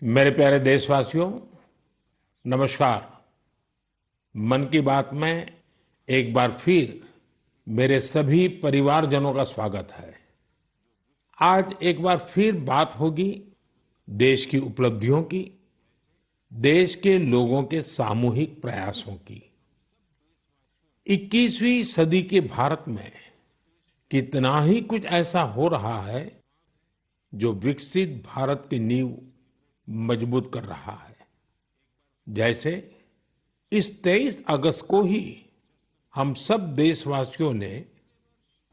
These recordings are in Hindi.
मेरे प्यारे देशवासियों, नमस्कार। मन की बात में एक बार फिर मेरे सभी परिवारजनों का स्वागत है। आज एक बार फिर बात होगी देश की उपलब्धियों की, देश के लोगों के सामूहिक प्रयासों की। 21वीं सदी के भारत में कितना ही कुछ ऐसा हो रहा है जो विकसित भारत की नींव मजबूत कर रहा है। जैसे इस 23 अगस्त को ही हम सब देशवासियों ने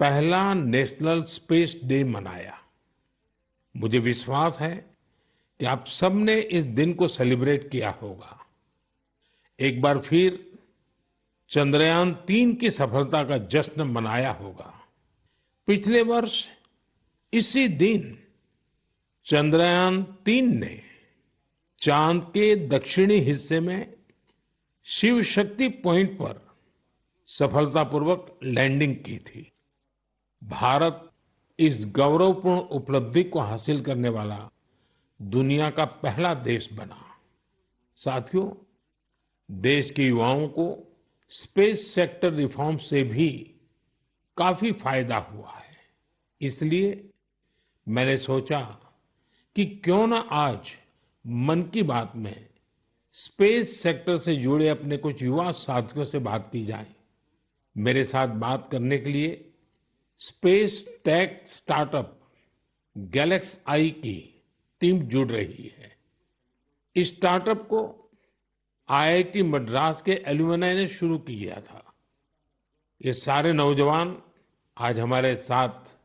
पहला नेशनल स्पेस डे मनाया। मुझे विश्वास है कि आप सबने इस दिन को सेलिब्रेट किया होगा। एक बार फिर चंद्रयान 3 की सफलता का जश्न मनाया होगा। पिछले वर्ष इसी दिन चंद्रयान 3 ने चांद के दक्षिणी हिस्से में शिव शक्ति पॉइंट पर सफलतापूर्वक लैंडिंग की थी। भारत इस गौरवपूर्ण उपलब्धि को हासिल करने वाला दुनिया का पहला देश बना। साथियों, देश के युवाओं को स्पेस सेक्टर रिफॉर्म से भी काफी फायदा हुआ है। इसलिए मैंने सोचा कि क्यों ना आज मन की बात में स्पेस सेक्टर से जुड़े अपने कुछ युवा साथियों से बात की जाए। मेरे साथ बात करने के लिए स्पेस टेक स्टार्टअप गैलेक्स आई की टीम जुड़ रही है। इस स्टार्टअप को आईआईटी मद्रास के एलुमनाई ने शुरू किया था। ये सारे नौजवान आज हमारे साथ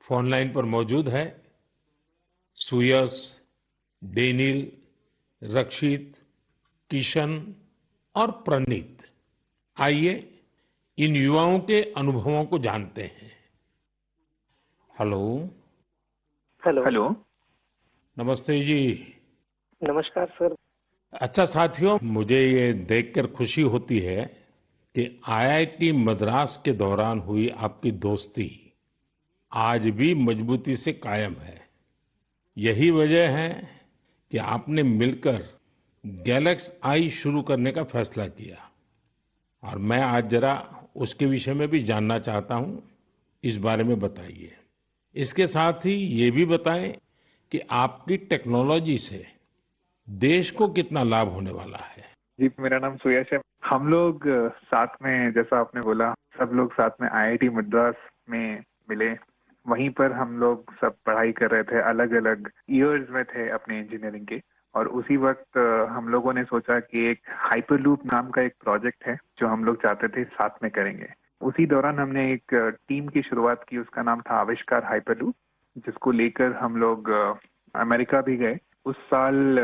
फोन लाइन पर मौजूद है। सुयश, डेनिल, रक्षित, किशन और प्रणीत। आइए इन युवाओं के अनुभवों को जानते हैं। हेलो। हेलो। हेलो। नमस्ते जी। नमस्कार सर। अच्छा साथियों, मुझे ये देखकर खुशी होती है कि आईआईटी मद्रास के दौरान हुई आपकी दोस्ती आज भी मजबूती से कायम है। यही वजह है कि आपने मिलकर गैलेक्स आई शुरू करने का फैसला किया। और मैं आज जरा उसके विषय में भी जानना चाहता हूँ। इस बारे में बताइए। इसके साथ ही ये भी बताएं कि आपकी टेक्नोलॉजी से देश को कितना लाभ होने वाला है। जी, मेरा नाम सुयश है। हम लोग साथ में, जैसा आपने बोला, सब लोग साथ में आईआईटी मद्रास में मिले। वहीं पर हम लोग सब पढ़ाई कर रहे थे, अलग अलग ईयर्स में थे अपने इंजीनियरिंग के। और उसी वक्त हम लोगों ने सोचा कि एक हाइपरलूप नाम का एक प्रोजेक्ट है जो हम लोग चाहते थे साथ में करेंगे। उसी दौरान हमने एक टीम की शुरुआत की, उसका नाम था आविष्कार हाइपरलूप, जिसको लेकर हम लोग अमेरिका भी गए। उस साल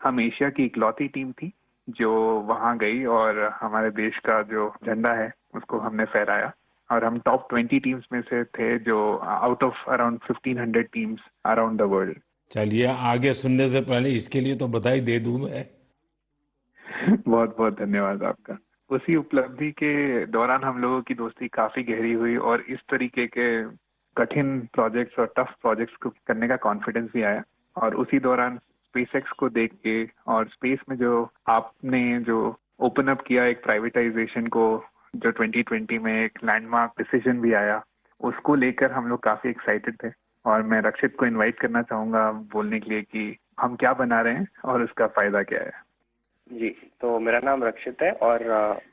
हम एशिया की इकलौती टीम थी जो वहां गई और हमारे देश का जो झंडा है उसको हमने फहराया। और हम टॉप 20 टीम्स में से थे, जो out of around 1500 teams around the world. चलिए, आगे सुनने से पहले इसके लिए तो बधाई दे दूं मैं। बहुत बहुत धन्यवाद आपका। उसी उपलब्धि के दौरान हम लोगों की दोस्ती काफी गहरी हुई और इस तरीके के कठिन प्रोजेक्ट्स और टफ प्रोजेक्ट्स को करने का कॉन्फिडेंस भी आया। और उसी दौरान स्पेसएक्स को देख के और स्पेस में जो आपने जो ओपन अप किया एक प्राइवेटाइजेशन को, जो 2020 में एक लैंडमार्क डिसीजन भी आया, उसको लेकर हम लोग काफी एक्साइटेड थे। और मैं रक्षित को इनवाइट करना चाहूंगा बोलने के लिए कि हम क्या बना रहे हैं और उसका फायदा क्या है। जी, तो मेरा नाम रक्षित है और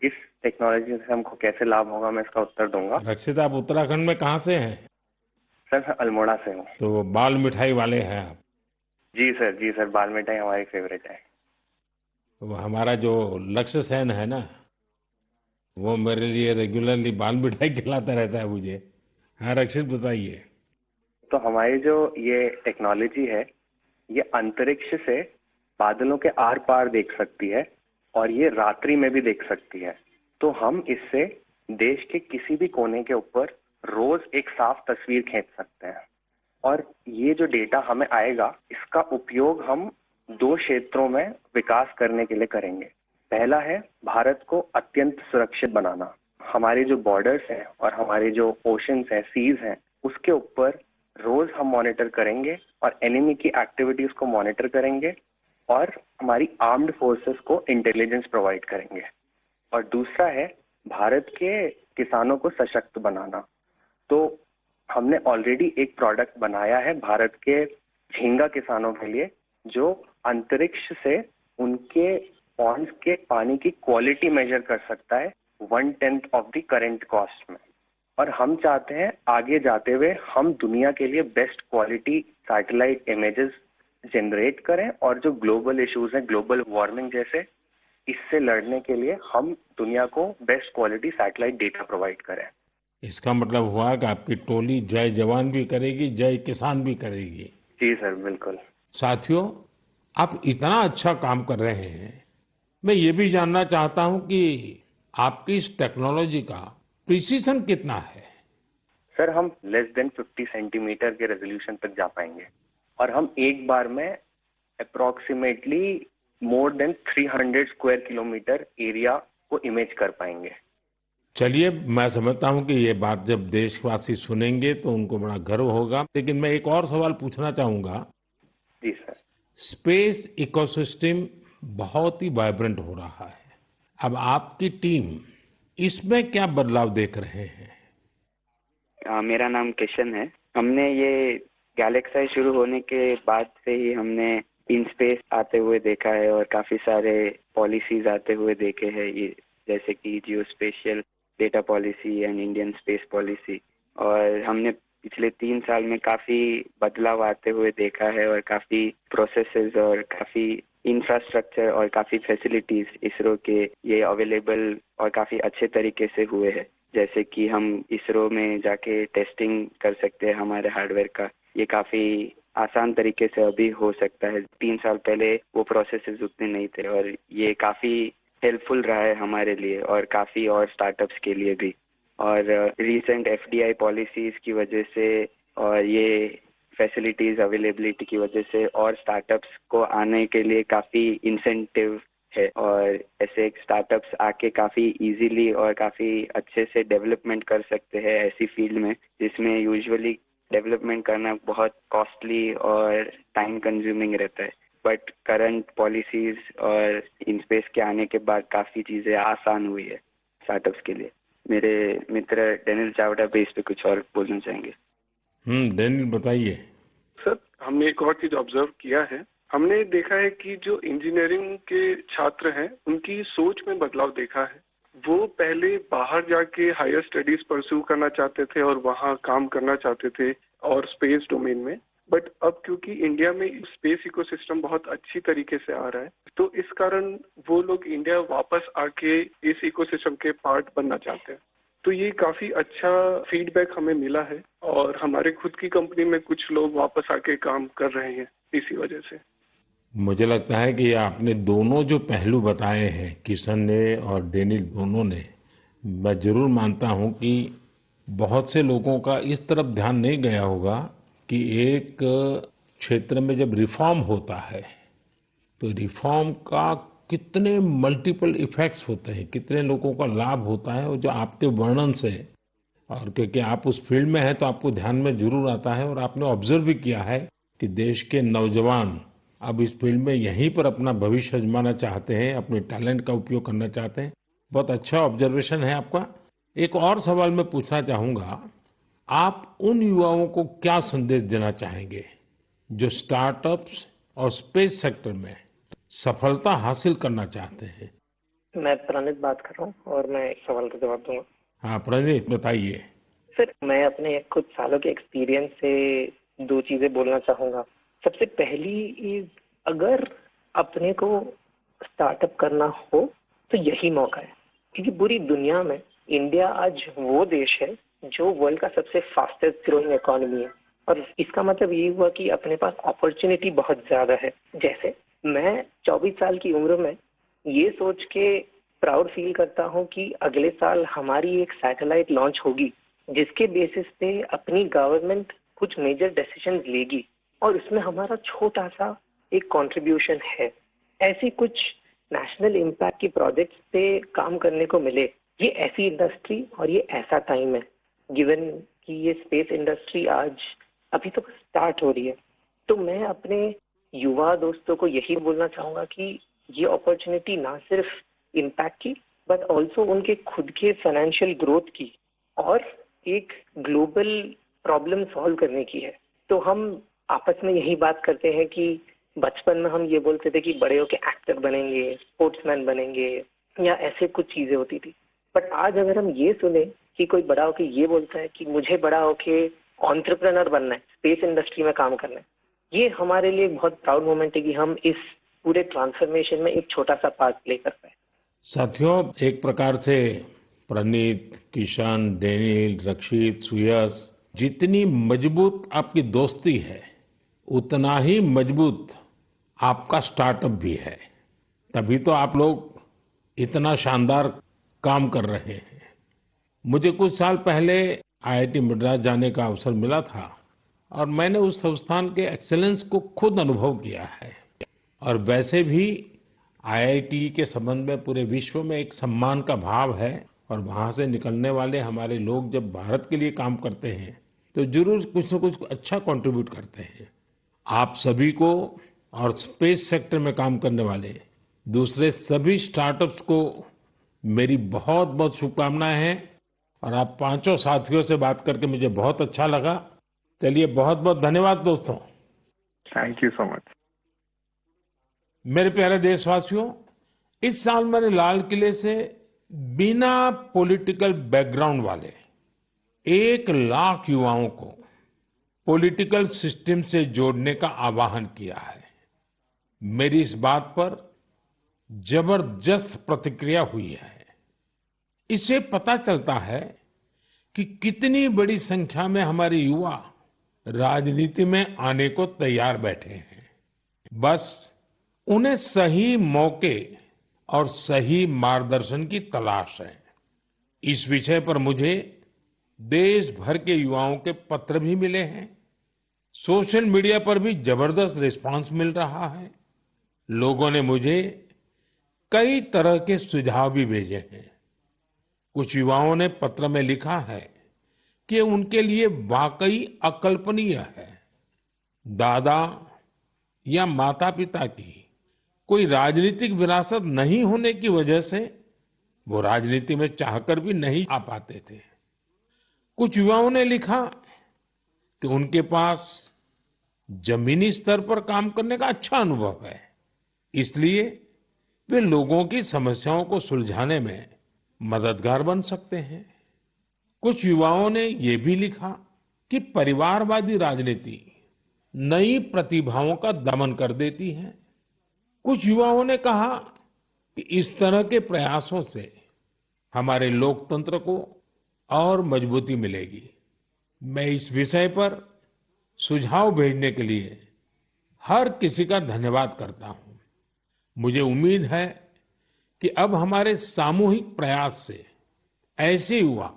इस टेक्नोलॉजी से हमको कैसे लाभ होगा मैं इसका उत्तर दूंगा। रक्षित, आप उत्तराखंड में कहाँ से हैं? सर, मैं अल्मोड़ा से हूँ। तो बाल मिठाई वाले हैं आप। जी सर, बाल मिठाई हमारी फेवरेट है। तो हमारा जो लक्ष्य सेन है ना, वो मेरे लिए रेगुलरली बाल मिठाई खिलाता रहता है मुझे। हाँ रक्षित, बताइए। तो हमारी जो ये टेक्नोलॉजी है, ये अंतरिक्ष से बादलों के आर पार देख सकती है और ये रात्रि में भी देख सकती है। तो हम इससे देश के किसी भी कोने के ऊपर रोज एक साफ तस्वीर खींच सकते हैं। और ये जो डेटा हमें आएगा, इसका उपयोग हम दो क्षेत्रों में विकास करने के लिए करेंगे। पहला है भारत को अत्यंत सुरक्षित बनाना। हमारे जो बॉर्डर्स हैं और हमारे जो ओशंस हैं, सीज हैं, उसके ऊपर रोज हम मॉनिटर करेंगे और एनिमी की एक्टिविटीज को मॉनिटर करेंगे और हमारी आर्म्ड फोर्सेस को इंटेलिजेंस प्रोवाइड करेंगे। और दूसरा है भारत के किसानों को सशक्त बनाना। तो हमने ऑलरेडी एक प्रोडक्ट बनाया है भारत के झींगा किसानों के लिए, जो अंतरिक्ष से उनके पॉन्ड्स के पानी की क्वालिटी मेजर कर सकता है 1/10 ऑफ द करंट कॉस्ट में। और हम चाहते हैं आगे जाते हुए हम दुनिया के लिए best quality satellite images generate करें, और जो ग्लोबल इश्यूज हैं, ग्लोबल वार्मिंग जैसे, इससे लड़ने के लिए हम दुनिया को best quality satellite data provide करें। इसका मतलब हुआ कि आपकी टोली जय जवान भी करेगी, जय किसान भी करेगी। जी सर, बिल्कुल। साथियों, आप इतना अच्छा काम कर रहे हैं, मैं ये भी जानना चाहता हूं कि आपकी इस टेक्नोलॉजी का प्रिसीजन कितना है। सर, हम लेस देन 50 सेंटीमीटर के रेजोल्यूशन तक जा पाएंगे, और हम एक बार में approximately more than 300 square kilometre area को इमेज कर पाएंगे। चलिए, मैं समझता हूं कि ये बात जब देशवासी सुनेंगे तो उनको बड़ा गर्व होगा। लेकिन मैं एक और सवाल पूछना चाहूंगा। जी सर। स्पेस इकोसिस्टम बहुत ही वाइब्रेंट हो रहा है। अब आपकी टीम इसमें क्या बदलाव देख रहे हैं? मेरा नाम किशन है। हमने ये गैलेक्साई शुरू होने के बाद से ही हमने इन स्पेस आते हुए देखा है और काफी सारे पॉलिसीज आते हुए देखे हैं, ये जैसे कि geo spatial data policy and Indian space policy. और हमने पिछले 3 साल में काफी बदलाव आते हुए देखा है और काफी प्रोसेसेस और काफी इंफ्रास्ट्रक्चर और काफी फैसिलिटीज इसरो के ये अवेलेबल और काफी अच्छे तरीके से हुए हैं। जैसे कि हम इसरो में जाके टेस्टिंग कर सकते हैं हमारे हार्डवेयर का, ये काफी आसान तरीके से अभी हो सकता है। 3 साल पहले वो प्रोसेसेस उतने नहीं थे, और ये काफी हेल्पफुल रहा है हमारे लिए और काफी और स्टार्टअप्स के लिए भी। और रीसेंट एफडीआई पॉलिसीज की वजह से और ये फैसिलिटीज अवेलेबिलिटी की वजह से और स्टार्टअप्स को आने के लिए काफी इंसेंटिव है, और ऐसे स्टार्टअप्स आके काफी इजीली और काफी अच्छे से डेवलपमेंट कर सकते हैं ऐसी फील्ड में जिसमें यूजुअली डेवलपमेंट करना बहुत कॉस्टली और टाइम कंज्यूमिंग रहता है। बट करंट पॉलिसीज और इन स्पेस के आने के बाद काफी चीजें आसान हुई है स्टार्टअप्स के लिए। मेरे मित्र डेनियल चावड़ा भी इस पे कुछ और बोलना चाहेंगे। डेनियल बताइए। सर, हमने एक और चीज ऑब्जर्व किया है। हमने देखा है कि जो इंजीनियरिंग के छात्र हैं उनकी सोच में बदलाव देखा है। वो पहले बाहर जाके हायर स्टडीज परस्यू करना चाहते थे और वहाँ काम करना चाहते थे और स्पेस डोमेन में, बट अब क्योंकि इंडिया में स्पेस इकोसिस्टम बहुत अच्छी तरीके से आ रहा है, तो इस कारण वो लोग इंडिया वापस आके इस इकोसिस्टम के पार्ट बनना चाहते हैं। तो ये काफी अच्छा फीडबैक हमें मिला है, और हमारे खुद की कंपनी में कुछ लोग वापस आके काम कर रहे हैं इसी वजह से। मुझे लगता है कि आपने दोनों जो पहलू बताए हैं, किशन ने और डेनियल दोनों ने, मैं जरूर मानता हूं कि बहुत से लोगों का इस तरफ ध्यान नहीं गया होगा कि एक क्षेत्र में जब रिफॉर्म होता है तो रिफॉर्म का कितने मल्टीपल इफेक्ट्स होते हैं, कितने लोगों का लाभ होता है। और जो आपके वर्णन से, और क्योंकि आप उस फील्ड में हैं तो आपको ध्यान में जरूर आता है, और आपने ऑब्जर्व भी किया है कि देश के नौजवान अब इस फील्ड में यहीं पर अपना भविष्य आजमाना चाहते हैं, अपने टैलेंट का उपयोग करना चाहते हैं। बहुत अच्छा ऑब्जर्वेशन है आपका। एक और सवाल मैं पूछना चाहूंगा, आप उन युवाओं को क्या संदेश देना चाहेंगे जो स्टार्टअप्स और स्पेस सेक्टर में सफलता हासिल करना चाहते हैं? मैं प्रणीत बात कर रहा हूँ और मैं एक सवाल का जवाब दूंगा। हाँ प्रणीत, बताइए। सर, मैं अपने कुछ सालों के एक्सपीरियंस से 2 चीजें बोलना चाहूंगा। सबसे पहली, अगर अपने को स्टार्टअप करना हो तो यही मौका है, क्योंकि पूरी दुनिया में इंडिया आज वो देश है जो वर्ल्ड का सबसे फास्टेस्ट ग्रोइंग इकोनॉमी है। और इसका मतलब ये हुआ कि अपने पास अपॉर्चुनिटी बहुत ज्यादा है। जैसे मैं 24 साल की उम्र में ये सोच के प्राउड फील करता हूँ कि अगले साल हमारी एक सैटेलाइट लॉन्च होगी जिसके बेसिस पे अपनी गवर्नमेंट कुछ मेजर डिसीजन लेगी और उसमें हमारा छोटा सा एक कंट्रीब्यूशन है। ऐसी कुछ नेशनल इम्पैक्ट की प्रोजेक्ट्स पे काम करने को मिले, ये ऐसी इंडस्ट्री और ये ऐसा टाइम है, गिवन कि ये स्पेस इंडस्ट्री आज अभी तो स्टार्ट हो रही है। तो मैं अपने युवा दोस्तों को यही बोलना चाहूंगा कि ये अपॉर्चुनिटी ना सिर्फ इम्पैक्ट की बट ऑल्सो उनके खुद के फाइनेंशियल ग्रोथ की और एक ग्लोबल प्रॉब्लम सॉल्व करने की है। तो हम आपस में यही बात करते हैं कि बचपन में हम ये बोलते थे कि बड़े होके एक्टर बनेंगे, स्पोर्ट्समैन बनेंगे या ऐसे कुछ चीजें होती थी। बट आज अगर हम ये सुने कि कोई बड़ा होके ये बोलता है कि मुझे बड़ा होके एंटरप्रेन्योर बनना है, स्पेस इंडस्ट्री में काम करना है, ये हमारे लिए बहुत प्राउड मोमेंट है कि हम इस पूरे ट्रांसफॉर्मेशन में एक छोटा सा पार्ट प्ले कर पाए। साथियों, एक प्रकार से प्रणीत, किशन, डेनिल, रक्षित, सुयश, जितनी मजबूत आपकी दोस्ती है उतना ही मजबूत आपका स्टार्टअप भी है। तभी तो आप लोग इतना शानदार काम कर रहे हैं। मुझे कुछ साल पहले आईआईटी मद्रास जाने का अवसर मिला था और मैंने उस संस्थान के एक्सेलेंस को खुद अनुभव किया है। और वैसे भी आईआईटी के संबंध में पूरे विश्व में एक सम्मान का भाव है और वहां से निकलने वाले हमारे लोग जब भारत के लिए काम करते हैं तो जरूर कुछ न कुछ अच्छा कंट्रीब्यूट करते हैं। आप सभी को और स्पेस सेक्टर में काम करने वाले दूसरे सभी स्टार्टअप्स को मेरी बहुत बहुत शुभकामनाएं हैं। और आप पांचों साथियों से बात करके मुझे बहुत अच्छा लगा। चलिए, बहुत बहुत धन्यवाद दोस्तों। Thank you so much. मेरे प्यारे देशवासियों, इस साल मैंने लाल किले से बिना पॉलिटिकल बैकग्राउंड वाले 1 लाख युवाओं को पॉलिटिकल सिस्टम से जोड़ने का आह्वान किया है। मेरी इस बात पर जबरदस्त प्रतिक्रिया हुई है। इससे पता चलता है कि कितनी बड़ी संख्या में हमारे युवा राजनीति में आने को तैयार बैठे हैं। बस उन्हें सही मौके और सही मार्गदर्शन की तलाश है। इस विषय पर मुझे देश भर के युवाओं के पत्र भी मिले हैं। सोशल मीडिया पर भी जबरदस्त रिस्पांस मिल रहा है। लोगों ने मुझे कई तरह के सुझाव भी भेजे हैं। कुछ युवाओं ने पत्र में लिखा है कि उनके लिए वाकई अकल्पनीय है दादा या माता पिता की कोई राजनीतिक विरासत नहीं होने की वजह से वो राजनीति में चाहकर भी नहीं आ पाते थे। कुछ युवाओं ने लिखा कि उनके पास जमीनी स्तर पर काम करने का अच्छा अनुभव है, इसलिए वे लोगों की समस्याओं को सुलझाने में मददगार बन सकते हैं। कुछ युवाओं ने ये भी लिखा कि परिवारवादी राजनीति नई प्रतिभाओं का दमन कर देती है। कुछ युवाओं ने कहा कि इस तरह के प्रयासों से हमारे लोकतंत्र को और मजबूती मिलेगी। मैं इस विषय पर सुझाव भेजने के लिए हर किसी का धन्यवाद करता हूं। मुझे उम्मीद है कि अब हमारे सामूहिक प्रयास से ऐसे युवा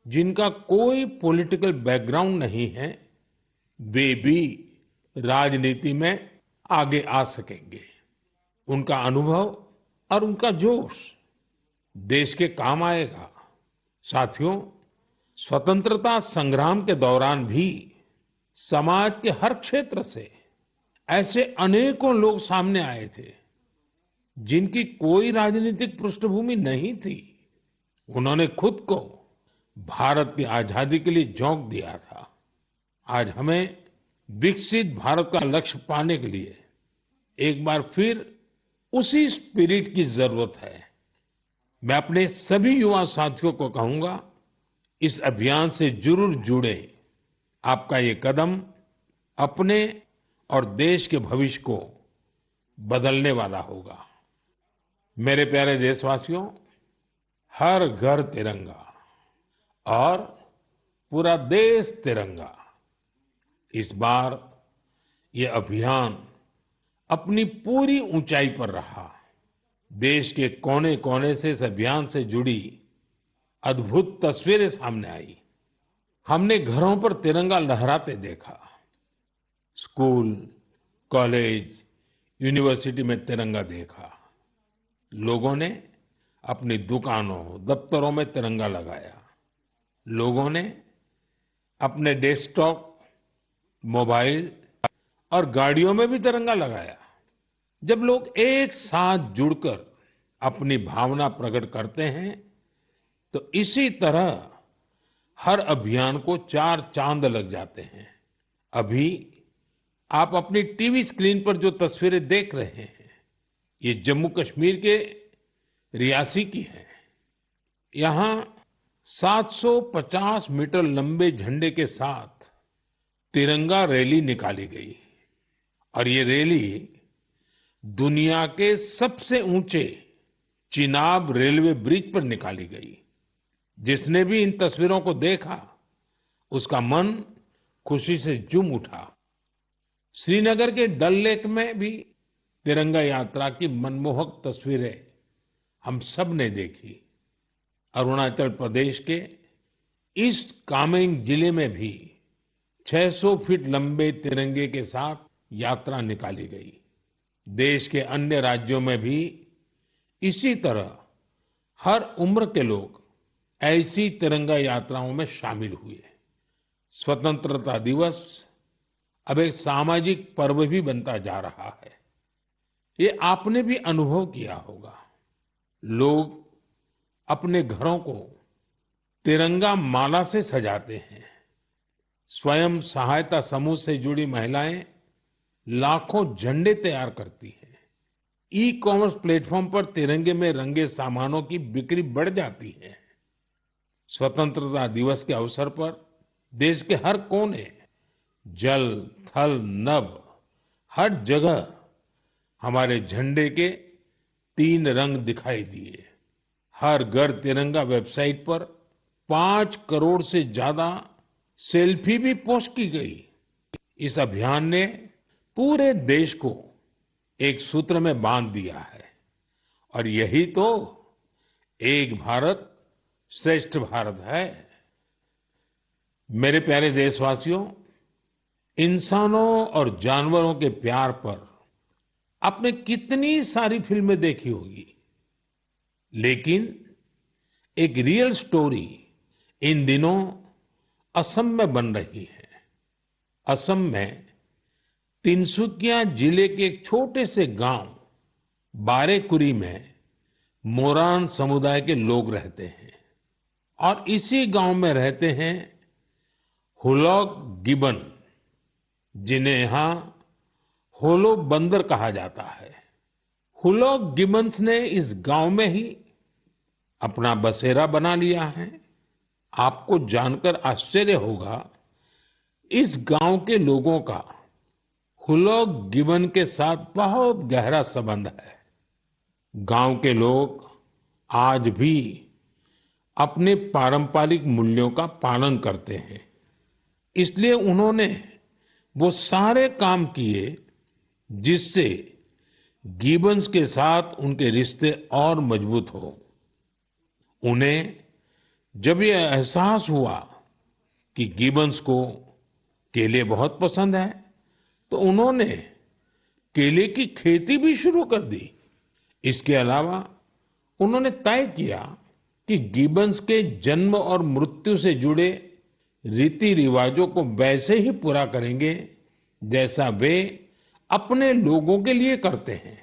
जिनका कोई पॉलिटिकल बैकग्राउंड नहीं है वे भी राजनीति में आगे आ सकेंगे। उनका अनुभव और उनका जोश देश के काम आएगा। साथियों, स्वतंत्रता संग्राम के दौरान भी समाज के हर क्षेत्र से ऐसे अनेकों लोग सामने आए थे जिनकी कोई राजनीतिक पृष्ठभूमि नहीं थी। उन्होंने खुद को भारत की आजादी के लिए झोंक दिया था। आज हमें विकसित भारत का लक्ष्य पाने के लिए एक बार फिर उसी स्पिरिट की जरूरत है। मैं अपने सभी युवा साथियों को कहूंगा, इस अभियान से जरूर जुड़े। आपका ये कदम अपने और देश के भविष्य को बदलने वाला होगा। मेरे प्यारे देशवासियों, हर घर तिरंगा और पूरा देश तिरंगा, इस बार ये अभियान अपनी पूरी ऊंचाई पर रहा। देश के कोने कोने से इस अभियान से जुड़ी अद्भुत तस्वीरें सामने आई। हमने घरों पर तिरंगा लहराते देखा, स्कूल, कॉलेज, यूनिवर्सिटी में तिरंगा देखा। लोगों ने अपनी दुकानों, दफ्तरों में तिरंगा लगाया। लोगों ने अपने डेस्कटॉप, मोबाइल और गाड़ियों में भी तिरंगा लगाया। जब लोग एक साथ जुड़कर अपनी भावना प्रकट करते हैं तो इसी तरह हर अभियान को 4 चांद लग जाते हैं। अभी आप अपनी टीवी स्क्रीन पर जो तस्वीरें देख रहे हैं, ये जम्मू कश्मीर के रियासी की है। यहाँ 750 मीटर लंबे झंडे के साथ तिरंगा रैली निकाली गई और ये रैली दुनिया के सबसे ऊंचे चिनाब रेलवे ब्रिज पर निकाली गई। जिसने भी इन तस्वीरों को देखा उसका मन खुशी से झूम उठा। श्रीनगर के डल लेक में भी तिरंगा यात्रा की मनमोहक तस्वीरें हम सब ने देखी। अरुणाचल प्रदेश के ईस्ट कामेंग जिले में भी 600 फीट लंबे तिरंगे के साथ यात्रा निकाली गई। देश के अन्य राज्यों में भी इसी तरह हर उम्र के लोग ऐसी तिरंगा यात्राओं में शामिल हुए। स्वतंत्रता दिवस अब एक सामाजिक पर्व भी बनता जा रहा है। ये आपने भी अनुभव किया होगा। लोग अपने घरों को तिरंगा माला से सजाते हैं। स्वयं सहायता समूह से जुड़ी महिलाएं लाखों झंडे तैयार करती हैं। ई कॉमर्स प्लेटफॉर्म पर तिरंगे में रंगे सामानों की बिक्री बढ़ जाती है। स्वतंत्रता दिवस के अवसर पर देश के हर कोने, जल, थल, नभ, हर जगह हमारे झंडे के 3 रंग दिखाई दिए। हर घर तिरंगा वेबसाइट पर 5 करोड़ से ज्यादा सेल्फी भी पोस्ट की गई। इस अभियान ने पूरे देश को एक सूत्र में बांध दिया है और यही तो एक भारत श्रेष्ठ भारत है। मेरे प्यारे देशवासियों, इंसानों और जानवरों के प्यार पर आपने कितनी सारी फिल्में देखी होगी, लेकिन एक रियल स्टोरी इन दिनों असम में बन रही है। असम में तिनसुकिया जिले के एक छोटे से गांव बारेकुरी में मोरान समुदाय के लोग रहते हैं और इसी गांव में रहते हैं हुलॉक गिबन, जिन्हें यहां होलो बंदर कहा जाता है। हुलॉक गिबन्स ने इस गांव में ही अपना बसेरा बना लिया है। आपको जानकर आश्चर्य होगा, इस गांव के लोगों का हुलॉक गिबन के साथ बहुत गहरा संबंध है। गांव के लोग आज भी अपने पारंपरिक मूल्यों का पालन करते हैं, इसलिए उन्होंने वो सारे काम किए जिससे गिबन्स के साथ उनके रिश्ते और मजबूत हो। उन्हें जब ये एहसास हुआ कि गिबन्स को केले बहुत पसंद है, तो उन्होंने केले की खेती भी शुरू कर दी। इसके अलावा उन्होंने तय किया कि गिबन्स के जन्म और मृत्यु से जुड़े रीति रिवाजों को वैसे ही पूरा करेंगे जैसा वे अपने लोगों के लिए करते हैं।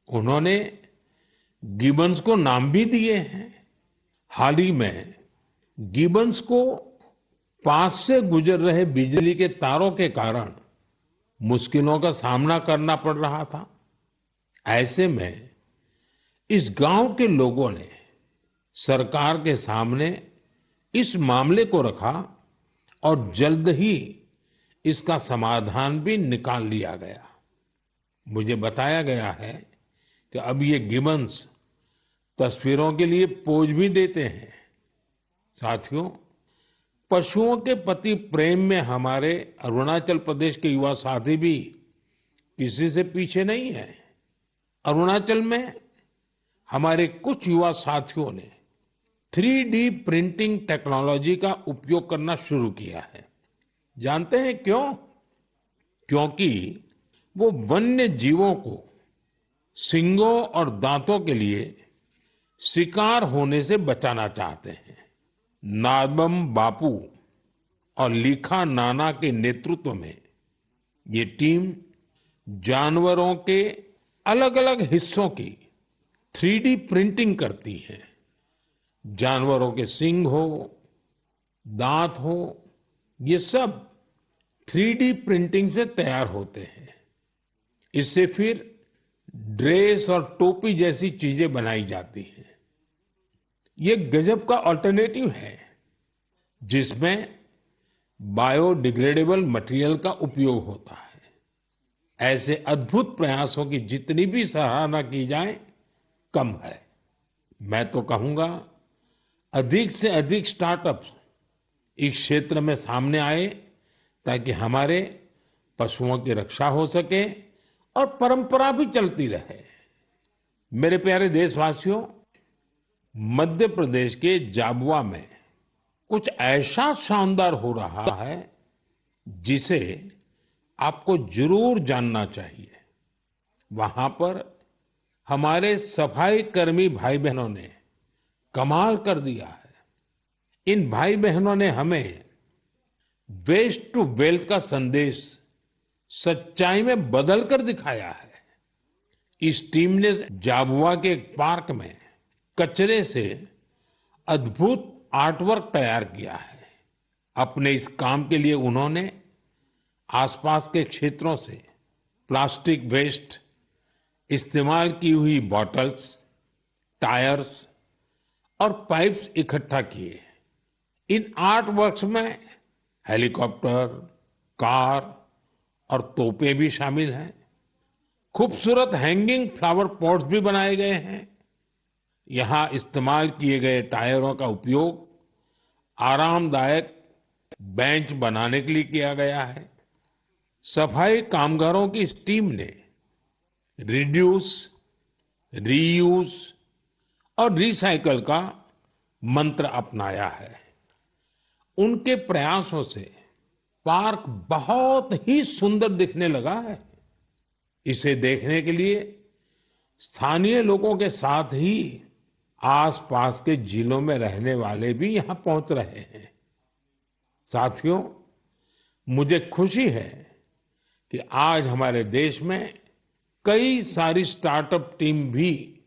उन्होंने गिबन्स को नाम भी दिए हैं। हाल ही में गिबन्स को पास से गुजर रहे बिजली के तारों के कारण मुश्किलों का सामना करना पड़ रहा था। ऐसे में इस गांव के लोगों ने सरकार के सामने इस मामले को रखा और जल्द ही इसका समाधान भी निकाल लिया गया। मुझे बताया गया है कि अब ये गिबन्स तस्वीरों के लिए पोज भी देते हैं। साथियों, पशुओं के प्रति प्रेम में हमारे अरुणाचल प्रदेश के युवा साथी भी किसी से पीछे नहीं है। अरुणाचल में हमारे कुछ युवा साथियों ने 3D प्रिंटिंग टेक्नोलॉजी का उपयोग करना शुरू किया है। जानते हैं क्यों? क्योंकि वो वन्य जीवों को सींगों और दांतों के लिए शिकार होने से बचाना चाहते हैं। नादबम बापू और लीखा नाना के नेतृत्व में ये टीम जानवरों के अलग अलग हिस्सों की 3D प्रिंटिंग करती है। जानवरों के सींग हो, दांत हो, ये सब 3D प्रिंटिंग से तैयार होते हैं। इससे फिर ड्रेस और टोपी जैसी चीजें बनाई जाती हैं। ये गजब का अल्टरनेटिव है जिसमें बायोडिग्रेडेबल मटेरियल का उपयोग होता है। ऐसे अद्भुत प्रयासों की जितनी भी सराहना की जाए कम है। मैं तो कहूंगा अधिक से अधिक स्टार्टअप्स इस क्षेत्र में सामने आए ताकि हमारे पशुओं की रक्षा हो सके और परंपरा भी चलती रहे। मेरे प्यारे देशवासियों, मध्य प्रदेश के जाबुआ में कुछ ऐसा शानदार हो रहा है जिसे आपको जरूर जानना चाहिए। वहां पर हमारे सफाई कर्मी भाई बहनों ने कमाल कर दिया है। इन भाई बहनों ने हमें वेस्ट टू वेल्थ का संदेश सच्चाई में बदल कर दिखाया है। इस टीम ने जाबुआ के एक पार्क में कचरे से अद्भुत आर्टवर्क तैयार किया है। अपने इस काम के लिए उन्होंने आसपास के क्षेत्रों से प्लास्टिक वेस्ट, इस्तेमाल की हुई बॉटल्स, टायर्स और पाइप्स इकट्ठा किए। इन आर्ट वर्क्स में हेलीकॉप्टर, कार और तोपें भी शामिल हैं। खूबसूरत हैंगिंग फ्लावर पॉट्स भी बनाए गए हैं। यहां इस्तेमाल किए गए टायरों का उपयोग आरामदायक बेंच बनाने के लिए किया गया है। सफाई कामगारों की इस टीम ने रिड्यूस, रीयूज और रिसाइकल का मंत्र अपनाया है। उनके प्रयासों से पार्क बहुत ही सुंदर दिखने लगा है। इसे देखने के लिए स्थानीय लोगों के साथ ही आसपास के जिलों में रहने वाले भी यहां पहुंच रहे हैं। साथियों, मुझे खुशी है कि आज हमारे देश में कई सारी स्टार्टअप टीम भी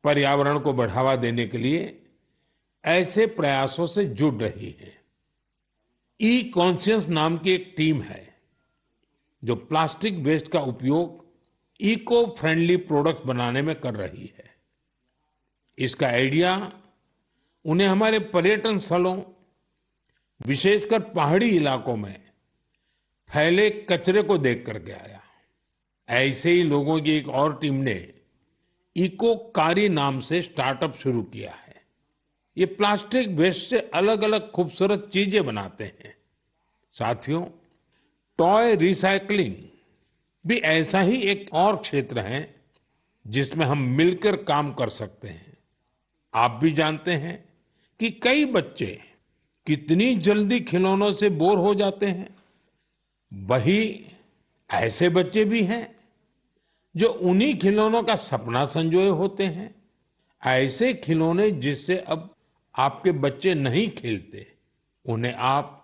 पर्यावरण को बढ़ावा देने के लिए ऐसे प्रयासों से जुड़ रही है। ई कॉन्शियस नाम की एक टीम है जो प्लास्टिक वेस्ट का उपयोग इको फ्रेंडली प्रोडक्ट्स बनाने में कर रही है। इसका आइडिया उन्हें हमारे पर्यटन स्थलों, विशेषकर पहाड़ी इलाकों में फैले कचरे को देख करके आया। ऐसे ही लोगों की एक और टीम ने इको कारी नाम से स्टार्टअप शुरू किया है। ये प्लास्टिक वेस्ट से अलग अलग खूबसूरत चीजें बनाते हैं। साथियों, टॉय रिसाइकलिंग भी ऐसा ही एक और क्षेत्र है जिसमें हम मिलकर काम कर सकते हैं। आप भी जानते हैं कि कई बच्चे कितनी जल्दी खिलौनों से बोर हो जाते हैं। वही ऐसे बच्चे भी हैं जो उन्हीं खिलौनों का सपना संजोए होते हैं। ऐसे खिलौने जिससे अब आपके बच्चे नहीं खेलते, उन्हें आप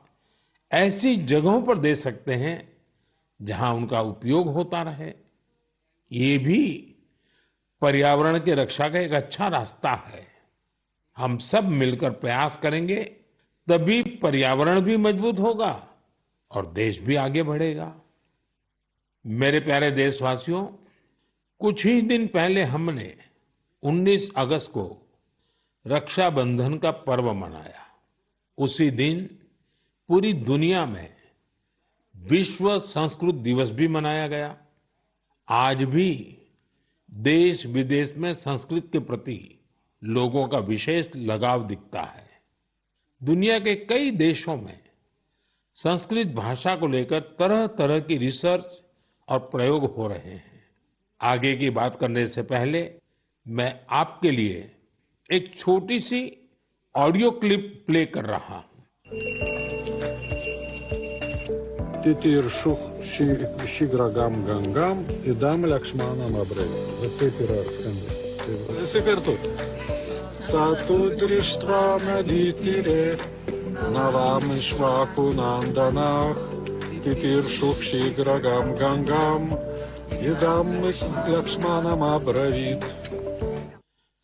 ऐसी जगहों पर दे सकते हैं जहां उनका उपयोग होता रहे। ये भी पर्यावरण की रक्षा का एक अच्छा रास्ता है। हम सब मिलकर प्रयास करेंगे तभी पर्यावरण भी मजबूत होगा और देश भी आगे बढ़ेगा। मेरे प्यारे देशवासियों, कुछ ही दिन पहले हमने 19 अगस्त को रक्षाबंधन का पर्व मनाया। उसी दिन पूरी दुनिया में विश्व संस्कृत दिवस भी मनाया गया। आज भी देश विदेश में संस्कृत के प्रति लोगों का विशेष लगाव दिखता है। दुनिया के कई देशों में संस्कृत भाषा को लेकर तरह तरह की रिसर्च और प्रयोग हो रहे हैं। आगे की बात करने से पहले मैं आपके लिए एक छोटी सी ऑडियो क्लिप प्ले कर रहा हूं। Titiršuch šigrakam gangam idam lakšmanam abrei. Bet taip yra skambė. Visi kartu. Satu drištva nadytire navam išvaku nandana तितीर्षुः शीघ्रगां गङ्गाम् इदं लक्ष्मणमब्रवीत्।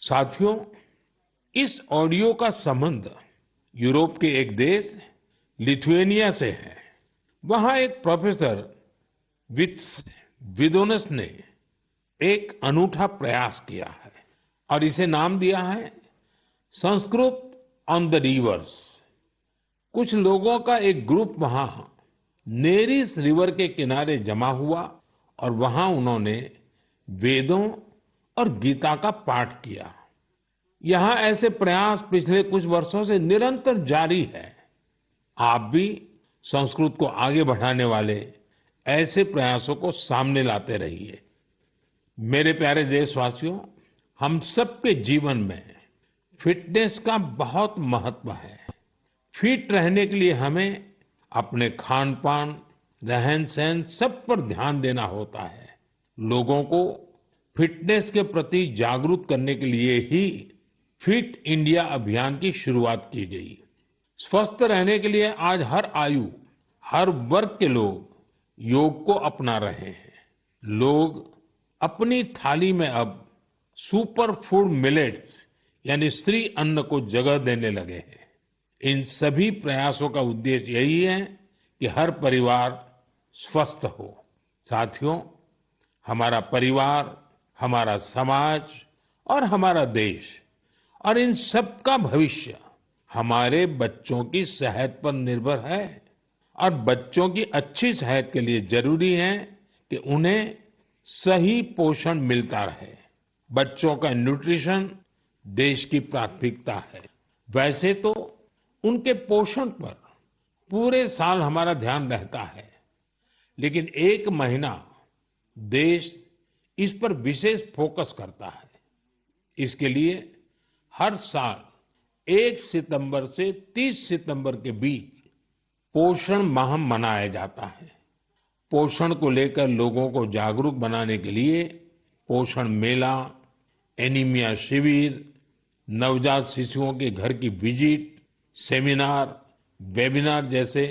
साथियों, इस ऑडियो का संबंध यूरोप के एक देश लिथुएनिया से है। वहां एक प्रोफेसर विदोनस ने एक अनूठा प्रयास किया है और इसे नाम दिया है संस्कृत ऑन द रिवर्स। कुछ लोगों का एक ग्रुप वहां नेरिस रिवर के किनारे जमा हुआ और वहां उन्होंने वेदों और गीता का पाठ किया। यहां ऐसे प्रयास पिछले कुछ वर्षों से निरंतर जारी है। आप भी संस्कृत को आगे बढ़ाने वाले ऐसे प्रयासों को सामने लाते रहिए। मेरे प्यारे देशवासियों, हम सबके जीवन में फिटनेस का बहुत महत्व है। फिट रहने के लिए हमें अपने खान पान, रहन सहन सब पर ध्यान देना होता है। लोगों को फिटनेस के प्रति जागरूक करने के लिए ही फिट इंडिया अभियान की शुरुआत की गई। स्वस्थ रहने के लिए आज हर आयु, हर वर्ग के लोग योग को अपना रहे हैं। लोग अपनी थाली में अब सुपर फूड मिलेट्स यानी श्री अन्न को जगह देने लगे हैं। इन सभी प्रयासों का उद्देश्य यही है कि हर परिवार स्वस्थ हो। साथियों, हमारा परिवार, हमारा समाज और हमारा देश और इन सब का भविष्य हमारे बच्चों की सेहत पर निर्भर है और बच्चों की अच्छी सेहत के लिए जरूरी है कि उन्हें सही पोषण मिलता रहे। बच्चों का न्यूट्रिशन देश की प्राथमिकता है। वैसे तो उनके पोषण पर पूरे साल हमारा ध्यान रहता है, लेकिन एक महीना देश इस पर विशेष फोकस करता है। इसके लिए हर साल 1 सितंबर से 30 सितंबर के बीच पोषण माह मनाया जाता है। पोषण को लेकर लोगों को जागरूक बनाने के लिए पोषण मेला, एनीमिया शिविर, नवजात शिशुओं के घर की विजिट, सेमिनार, वेबिनार जैसे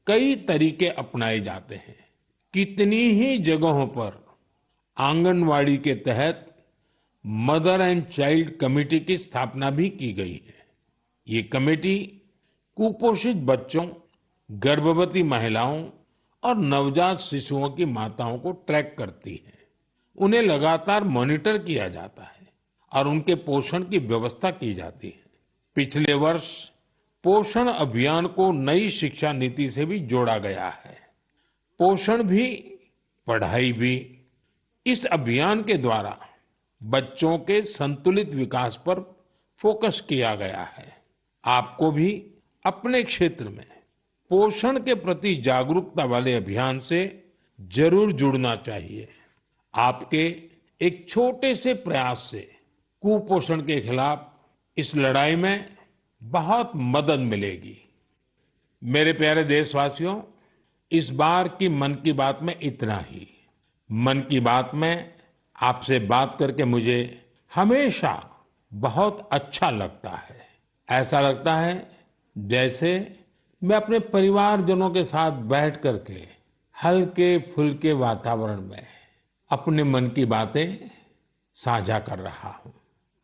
कई तरीके अपनाए जाते हैं। कितनी ही जगहों पर आंगनवाड़ी के तहत मदर एंड चाइल्ड कमेटी की स्थापना भी की गई है। ये कमेटी कुपोषित बच्चों, गर्भवती महिलाओं और नवजात शिशुओं की माताओं को ट्रैक करती है। उन्हें लगातार मॉनिटर किया जाता है और उनके पोषण की व्यवस्था की जाती है। पिछले वर्ष पोषण अभियान को नई शिक्षा नीति से भी जोड़ा गया है। पोषण भी, पढ़ाई भी। इस अभियान के द्वारा बच्चों के संतुलित विकास पर फोकस किया गया है। आपको भी अपने क्षेत्र में पोषण के प्रति जागरूकता वाले अभियान से जरूर जुड़ना चाहिए। आपके एक छोटे से प्रयास से कुपोषण के खिलाफ इस लड़ाई में बहुत मदद मिलेगी। मेरे प्यारे देशवासियों, इस बार की मन की बात में इतना ही। मन की बात में आपसे बात करके मुझे हमेशा बहुत अच्छा लगता है। ऐसा लगता है जैसे मैं अपने परिवारजनों के साथ बैठ करके हल्के फुल्के वातावरण में अपने मन की बातें साझा कर रहा हूं,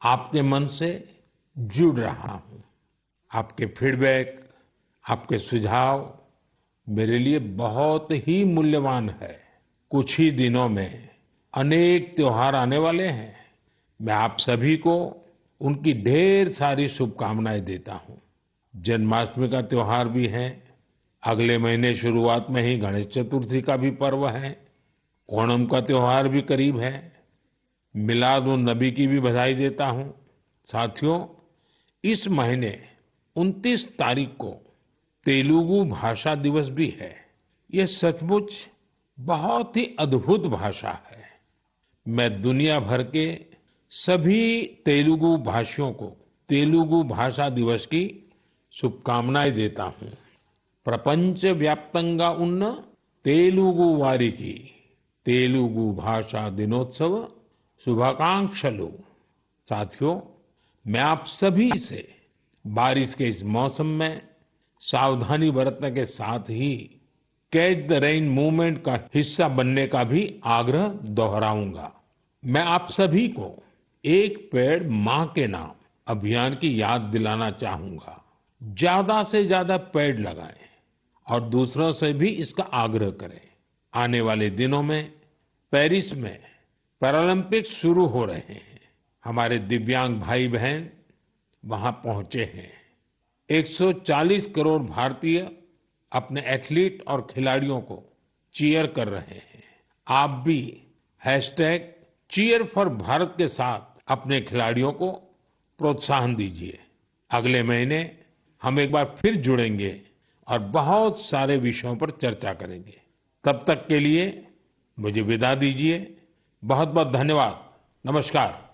आपके मन से जुड़ रहा हूं। आपके फीडबैक, आपके सुझाव मेरे लिए बहुत ही मूल्यवान है। कुछ ही दिनों में अनेक त्योहार आने वाले हैं। मैं आप सभी को उनकी ढेर सारी शुभकामनाएं देता हूं। जन्माष्टमी का त्योहार भी है। अगले महीने शुरुआत में ही गणेश चतुर्थी का भी पर्व है। ओणम का त्योहार भी करीब है। मिलाद उन नबी की भी बधाई देता हूं। साथियों, इस महीने 29 तारीख को तेलुगु भाषा दिवस भी है। यह सचमुच बहुत ही अद्भुत भाषा है। मैं दुनिया भर के सभी तेलुगु भाषियों को तेलुगु भाषा दिवस की शुभकामनाएं देता हूं। प्रपंच व्याप्तंगा उन्न तेलुगु वारिकी तेलुगु भाषा दिनोत्सव शुभाकांक्षलु। साथियों, मैं आप सभी से बारिश के इस मौसम में सावधानी बरतने के साथ ही कैच द रेन मूवमेंट का हिस्सा बनने का भी आग्रह दोहराऊंगा। मैं आप सभी को एक पेड़ मां के नाम अभियान की याद दिलाना चाहूंगा। ज्यादा से ज्यादा पेड़ लगाएं और दूसरों से भी इसका आग्रह करें। आने वाले दिनों में पेरिस में पैरालंपिक्स शुरू हो रहे हैं। हमारे दिव्यांग भाई बहन वहां पहुंचे हैं। 140 करोड़ भारतीय अपने एथलीट और खिलाड़ियों को चीयर कर रहे हैं। आप भी #Cheer4Bharat के साथ अपने खिलाड़ियों को प्रोत्साहन दीजिए। अगले महीने हम एक बार फिर जुड़ेंगे और बहुत सारे विषयों पर चर्चा करेंगे। तब तक के लिए मुझे विदा दीजिए। बहुत बहुत धन्यवाद। नमस्कार।